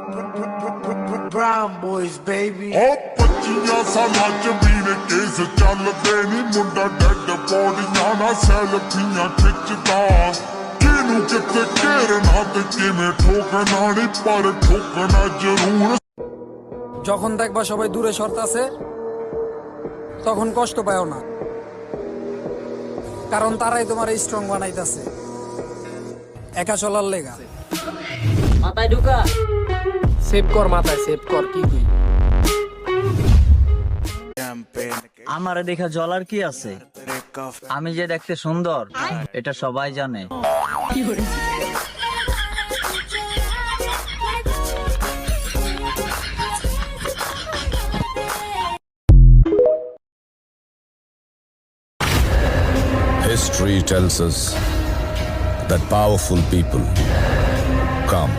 Brown boys, baby. ਉਹ 25 ਸਾਲਾਂ ਚ ਵੀਰੇ ਕੇਸ ਚੱਲਦੇ ਨੀ ਮੁੰਡਾ ਡੈਡ ਬੋਡੀਆਂ ਨਾਲ ਸੈਲਫੀਆਂ ਖਿੱਚਦਾ ਕਿਨੂੰ ਕਿੱਥੇ ਘੇਰਨਾ ਤੇ ਕਿਵੇਂ ਠੋਕਣਾ ਨੀ ਪਰ ਠੋਕਣਾ ਜ਼ਰੂਰ যখন দেখবা সবাই দূরে সরতাছে তখন কষ্ট পাও না, কারণ তারাই তোমার স্ট্রং বানাইতাছে একা চলার লেগা। মাথায় ঢুকা সেভ কর, মাথায় সেভ কর। কি তুই আমারে দেখা জ্বলার কি আছে? আমি যে দেখতে সুন্দর এটা সবাই জানে। History tells us that powerful people come